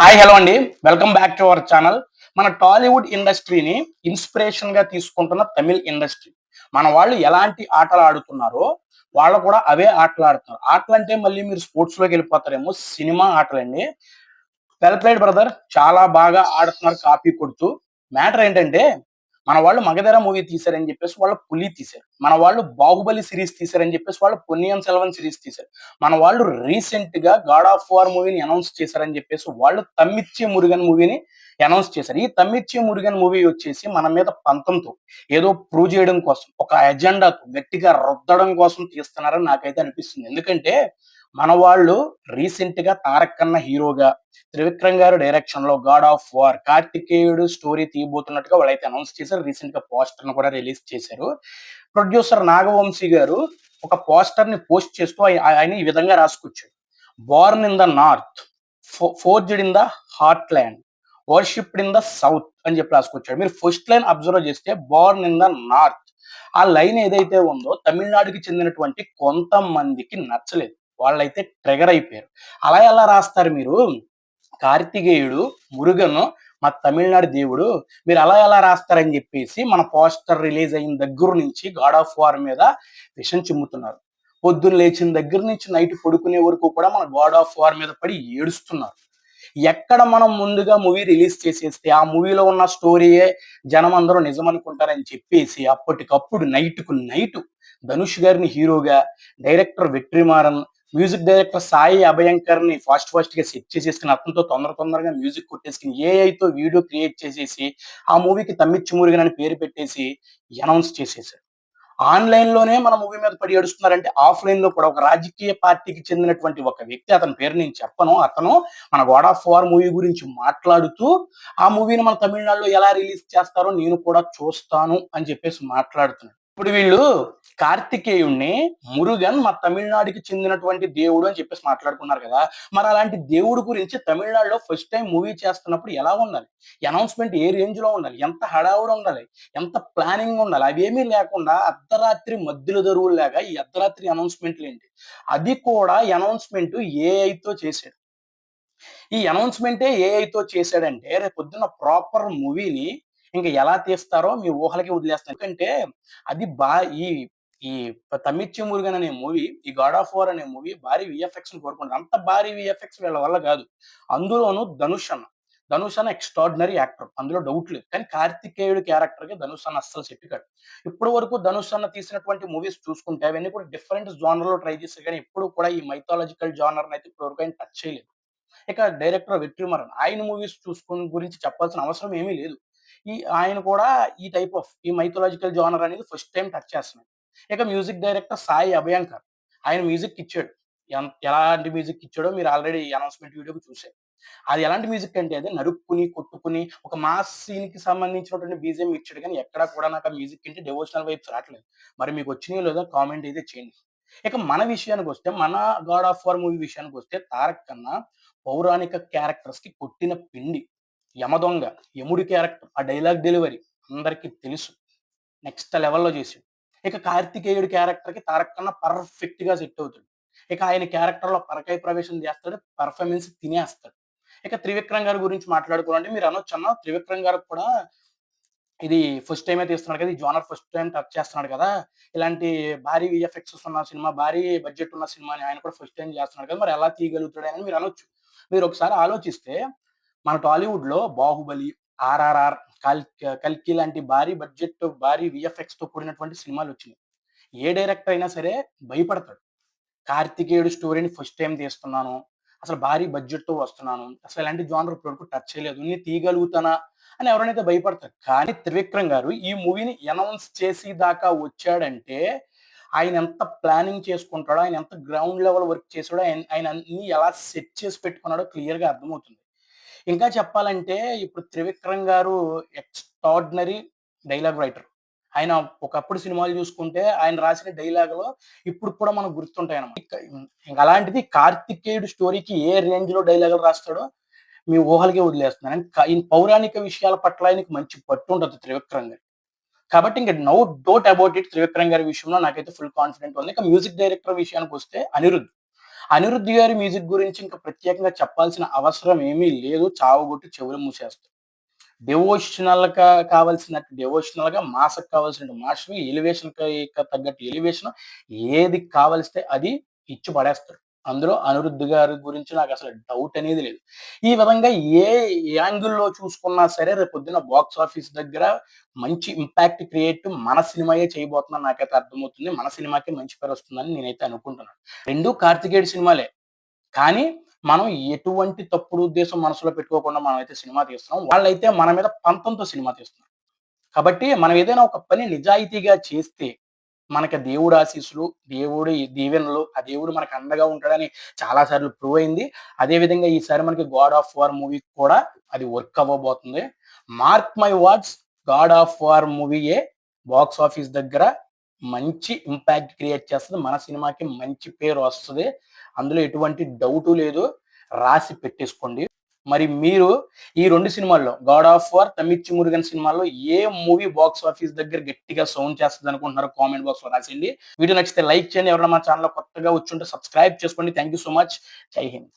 Hi hello అండి. Welcome back to our channel. మన టాలీవుడ్ ఇండస్ట్రీని ఇన్స్పిరేషన్‌గా తీసుకుంటున్న తమిళ్ ఇండస్ట్రీ. మన వాళ్ళు ఎలాంటి ఆటలు ఆడుతున్నారో, వాళ్ళు కూడా అవే ఆటలు ఆడుతున్నారు. ఆటలంటే మళ్ళీ మీరు స్పోర్ట్స్‌లోకెళ్ళిపోతారేమో, సినిమా ఆటలండి. Well played brother. చాలా బాగా ఆడుతున్నారు కాపీ కొడుతూ. మ్యాటర్ ఏంటంటే, మన వాళ్ళు 'మగధీర' మూవీ తీశారని జెప్పేసి వాళ్ళు 'పులి' తీశారు. మన వాళ్ళు 'బాహుబలి' సీరీస్ తీశారని జెప్పేసి వాళ్ళు 'పొన్నియిన్ సెల్వన్' సీరీస్ తీశారు. మన వాళ్ళు రీసెంట్‌గా 'గాడ్ ఆఫ్ వార్' మూవీని అనౌన్స్ చేశారని జెప్పేసి వాళ్ళు 'తమ్మిచ్చి మురుగన్' మూవీని అనౌన్స్ చేశారు. ఈ 'తమ్మిచ్చి మురుగన్' మూవీ వచ్చేసి మన మీద పంతంతో ఏదో ప్రూవ్ చేయడం కోసం, ఒక అజెండాతో గట్టిగా రుద్దడం కోసం తీస్తున్నారని నాకైతే అనిపిస్తుంది. ఎందుకంటే, మన వాళ్ళు రీసెంట్‌గా 'తారక్ అన్న' హీరోగా, త్రివిక్రమ్ గారు డైరెక్షన్‌లో 'గాడ్ ఆఫ్ వార్' కార్తికేయుడు స్టోరీ తీయబోతున్నట్టుగా వాళ్ళైతే అనౌన్స్ చేశారు. రీసెంట్‌గా పోస్టర్‌ని కూడా రిలీజ్ చేశారు. ప్రొడ్యూసర్ నాగవంశీ గారు ఒక పోస్టర్‌ని పోస్ట్ చేస్తూ ఆయన ఈ విధంగా రాసుకొచ్చాడు. 'Born in the north, forged in the heartland, worshipped in the south' అని చెప్పి రాసుకొచ్చాడు. మీరు ఫస్ట్ లైన్ అబ్జర్వ్ చేస్తే 'బోర్న్ ఇన్ ద నార్త్' ఆ లైన్ ఏదైతే ఉందో తమిళనాడుకి చెందినటువంటి కొంతమందికి నచ్చలేదు. వాళ్ళైతే ట్రిగర్ అయిపోయారు. అలా ఎలా రాస్తారు మీరు? కార్తికేయుడు, మురుగను మా తమిళనాడు దేవుడు. మీరు అలా ఎలా రాస్తారని చెప్పేసి మన పోస్టర్ రిలీజ్ అయిన దగ్గర నుంచి 'గాడ్ ఆఫ్ వార్' మీద విషం చిమ్ముతున్నారు. పొద్దున్న లేచిన దగ్గర నుంచి నైట్ పడుకునే వరకు కూడా మన 'గాడ్ ఆఫ్ వార్' మీద పడి ఏడుస్తున్నారు. ఎక్కడ మనం ముందుగా మూవీ రిలీజ్ చేసేస్తే ఆ మూవీలో ఉన్న స్టోరీయే జనం అందరూ నిజమనుకుంటారని చెప్పేసి అప్పటికప్పుడు నైట్‌కు నైటు ధనుష్ గారిని హీరోగా, director Vetrimaaran, music director Sai అభయంకర్‌ని ఫాస్ట్‌గా సెట్ చేసేసుకొని అతనితో తొందరగా మ్యూజిక్ కొట్టేసుకొని ఏఐతో వీడియో క్రియేట్ చేసేసి ఆ మూవీకి 'తమ్మిచ్చి మురుగన్' అని పేరు పెట్టేసి అనౌన్స్ చేసేసారు. ఆన్‌లైన్‌లోనే మన మూవీ మీద పడి ఏడుస్తున్నారంటే, ఆఫ్‌లైన్‌లో కూడా ఒక రాజకీయ పార్టీకి చెందినటువంటి ఒక వ్యక్తి, అతని పేరు నేను చెప్పను. అతను మన 'గాడ్ ఆఫ్ వార్' మూవీ గురించి మాట్లాడుతూ, ఆ మూవీని మన తమిళనాడులో ఎలా రిలీజ్ చేస్తారో నేను కూడా చూస్తాను అని చెప్పేసి మాట్లాడుతున్నాడు. ఇప్పుడు వీళ్ళు కార్తికేయుడిని 'మురుగన్ మా తమిళనాడుకి చెందినటువంటి దేవుడు' అని చెప్పేసి మాట్లాడుకున్నారు కదా! మరి అలాంటి దేవుడు గురించి తమిళనాడులో ఫస్ట్ టైమ్ మూవీ చేస్తున్నప్పుడు ఎలా ఉండాలి? అనౌన్స్‌మెంట్ ఏ రేంజ్‌లో ఉండాలి? ఎంత హడావుడి ఉండాలి? ఎంత ప్లానింగ్ ఉండాలి? అవేమీ లేకుండా అర్ధరాత్రి మధ్యలో దరువుల్లాగా ఈ అర్ధరాత్రి అనౌన్స్‌మెంట్‌లేంటి? అది కూడా అనౌన్స్‌మెంట్ ఏఐతో చేశాడు. ఈ అనౌన్స్‌మెంటే ఏఐతో చేశాడంటే రేపొద్దున ప్రాపర్ మూవీని ఇంక ఎలా తీస్తారో మీ ఊహలకే వదిలేస్తాను. ఎందుకంటే అది ఈ ఈ 'తమ్మిచ్చి మురుగన్' అనే మూవీ, ఈ 'గాడ్ ఆఫ్ వార్' అనే మూవీ భారీ వీఎఫ్ఎక్స్‌ని కోరుకుంటది. అంత భారీ వీఎఫ్ఎక్స్ వీళ్ళ వల్ల గాదు. అందులోనూ ధనుష్ అన్న. ధనుష్ అన్న ఎక్స్‌ట్రార్డినరీ యాక్టర్. అందులో డౌట్ లేదు. కానీ కార్తికేయుడు క్యారెక్టర్‌కి ధనుష్ అన్న అస్సలు సెట్ కాడు. ఇప్పటి వరకు ధనుష్ అన్న తీసినటువంటి మూవీస్ చూసుకుంటే అవన్నీ కూడా డిఫరెంట్ జోనర్‌లో ట్రై చేశారు గానీ ఎప్పుడు కూడా ఈ మైథాలజికల్ జోనర్‌నయితే ఇప్పటి వరకు ఆయన టచ్ చేయలేదు. ఇక డైరెక్టర్ వెట్రిమారన్. ఆయన మూవీస్ గురించి చెప్పాల్సిన అవసరం ఏమీ లేదు. ఆయన కూడా ఈ టైప్ ఆఫ్ ఈ మైథాలజికల్ జోనర్ అనేది ఫస్ట్ టైమ్ టచ్ చేస్తున్నాడు. ఇక మ్యూజిక్ డైరెక్టర్ సాయి అభయంకర్. ఆయన మ్యూజిక్ ఇచ్చాడు. ఎలాంటి మ్యూజిక్ ఇచ్చాడో మీరు ఆల్రెడీ అనౌన్స్‌మెంట్ వీడియో‌లో చూసారు. అది ఎలాంటి మ్యూజిక్ అంటే అది నరుక్కుని, కొట్టుకుని ఒక మాస్ సీన్‌కి సంబంధించినటువంటి బీజీఎం ఇచ్చాడు గానీ ఎక్కడా కూడా నాకు ఆ మ్యూజిక్ ఇంటే డివోషనల్ వైబ్స్ రాట్లేదు. మరి మీకు వచ్చినాయో లేదో కామెంట్ అయితే చేయండి. ఇక మన విషయానికొస్తే మన 'గాడ్ ఆఫ్ వార్' మూవీ విషయానికొస్తే 'తారక్ కన్నా' పౌరాణిక క్యారెక్టర్స్‌కి కొట్టిన పిండి. యమదొంగ, యముడి క్యారెక్టర్, ఆ డైలాగ్ డెలివరీ అందరికి తెలుసు. నెక్స్ట్ లెవెల్‌లో చేసాడు. ఇక కార్తికేయుడి క్యారెక్టర్‌కి తారక్ కన్నా పర్ఫెక్ట్‌గా సెట్ అవుతాడు. ఇక ఆయన క్యారెక్టర్‌లో పరకాయ ప్రవేశం చేస్తాడు. పెర్ఫార్మెన్స్ తినేస్తాడు. ఇక త్రివిక్రమ్ గారి గురించి మాట్లాడుకోవాలంటే మీరు అనొచ్చన్నా త్రివిక్రమ్ గారికి కూడా ఇది ఫస్ట్ టైమే తీస్తున్నాడు కదా! ఈ జోనర్ ఫస్ట్ టైమ్ టచ్ చేస్తున్నాడు కదా! ఇలాంటి భారీ వీఎఫ్ఎక్సెస్ ఉన్న సినిమా, భారీ బడ్జెట్ ఉన్న సినిమాని ఆయన కూడా ఫస్ట్ టైమ్ చేస్తున్నాడు కదా! మరి ఎలా తీయగలుగుతాడని మీరు అనొచ్చు. మీరు ఒకసారి ఆలోచిస్తే మన టాలీవుడ్‌లో 'బాహుబలి', 'ఆర్ఆర్ఆర్', 'కల్కి' లాంటి భారీ బడ్జెట్, భారీ వీఎఫ్ఎక్స్‌తో కూడినటువంటి సినిమాలొచ్చినాయి. ఏ డైరెక్టర్ అయినా సరే భయపడతాడు. కార్తికేయుడు స్టోరీని ఫస్ట్ టైమ్ తీస్తున్నాను. అసలు భారీ బడ్జెట్‌తో వస్తున్నాను. అసలు ఇలాంటి జోనర్ ఇప్పటివరకు టచ్ చేయలేదు. నేను తీయగలుగుతానా అని ఎవరైనా భయపడతారు. కానీ త్రివిక్రమ్ గారు ఈ మూవీని అనౌన్స్ చేసి దాకా వచ్చాడంటే ఆయన ఎంత ప్లానింగ్ చేసుకుంటాడో, ఆయన ఎంత గ్రౌండ్ లెవెల్ వర్క్ చేసాడో, ఆయన అన్నీ ఎలా సెట్ చేసి పెట్టుకున్నాడో క్లియర్‌గా అర్థమవుతుంది. ఇంకా చెప్పాలంటే ఇప్పుడు త్రివిక్రమ్ గారు ఎక్స్‌ట్రార్డినరీ డైలాగ్ రైటర్. ఆయన ఒకప్పుడు సినిమాలు చూసుకుంటే ఆయన రాసిన డైలాగ్‌లో ఇప్పటికి కూడా మనకు గుర్తుంటాయన్నమాట. ఇంక అలాంటిది కార్తికేయుడు స్టోరీకి ఏ రేంజ్‌లో డైలాగులు రాస్తాడో మీ ఊహలకే వదిలేస్తున్నాను. ఈయన పౌరాణిక విషయాల పట్ల ఆయనకి మంచి పట్టుంటది త్రివిక్రమ్ గారికి. కాబట్టి ఇంక no doubt about it Trivikram గారి విషయంలో నాకైతే ఫుల్ కాన్ఫిడెంట్ ఉంది. ఇక మ్యూజిక్ డైరెక్టర్ విషయానికొస్తే అనిరుద్. అనిరుద్ గారి మ్యూజిక్ గురించి ఇంకా ప్రత్యేకంగా చెప్పాల్సిన అవసరం ఏమీ లేదు. చావగొట్టి చెవులు మూసేస్తాం. డెవోషనల్‌గా కావాల్సినట్టు డెవోషనల్‌గా, మాస్‌కి కావాల్సినట్టు మాస్‌వి, ఎలివేషన్‌కి తగ్గట్టు ఎలివేషన్ ఏది కావలిస్తే అది ఇచ్చి పడేస్తాడు. అందులో అనిరుద్ గారి గురించి నాకసలు డౌట్ అనేది లేదు. ఈ విధంగా ఏ యాంగిల్‌లో చూసుకున్నా సరే రేపొద్దున బాక్స్ ఆఫీస్ దగ్గర మంచి ఇంపాక్ట్ క్రియేట్ మన సినిమాయే చేయబోతుందని నాకైతే అర్థమవుతుంది. మన సినిమాకే మంచి పేరొస్తుందని నేనైతే అనుకుంటున్నాను. 2 కార్తికేయుడు సినిమాలే. కానీ మనం ఎటువంటి తప్పుడు ఉద్దేశం మనసులో పెట్టుకోకుండా మనమైతే సినిమా తీస్తున్నాం. వాళ్ళైతే మన మీద పంతంతో సినిమా తీస్తున్నారు. కాబట్టి మనం ఏదైనా ఒక పని నిజాయితీగా చేస్తే, మనకి దేవుడి ఆశీస్సులు, దేవుడి దీవెనలు, ఆ దేవుడు మనకు అండగా ఉంటాడని చాలా సార్లు ప్రూవ్ అయింది. అదే విధంగా ఈసారి మనకి 'గాడ్ ఆఫ్ వార్' మూవీ కూడా అది వర్క్ అవ్వబోతుంది. Mark my words 'God of War' మూవీయే బాక్స్ ఆఫీస్ దగ్గర మంచి ఇంపాక్ట్ క్రియేట్ చేస్తది. మన సినిమాకి మంచి పేరు వస్తది. అందులో ఎటువంటి డౌటు లేదు. రాసి పెట్టేసుకోండి. మరి మీరు ఈ 2 సినిమాల్లో 'God of war', 'Tamil Murugan' సినిమాల్లో ఏ మూవీ బాక్స్ ఆఫీస్ దగ్గర గట్టిగా సౌండ్ చేస్తదనుకుంటున్నారో కామెంట్ బాక్స్‌లో రాసేయండి. వీడియో నచ్చితే లైక్ చేయండి. ఎవరైనా మన ఛానెల్‌లో కొత్తగా వచ్చుంటే సబ్స్క్రైబ్ చేసుకోండి. Thank you so much. జై హింద్.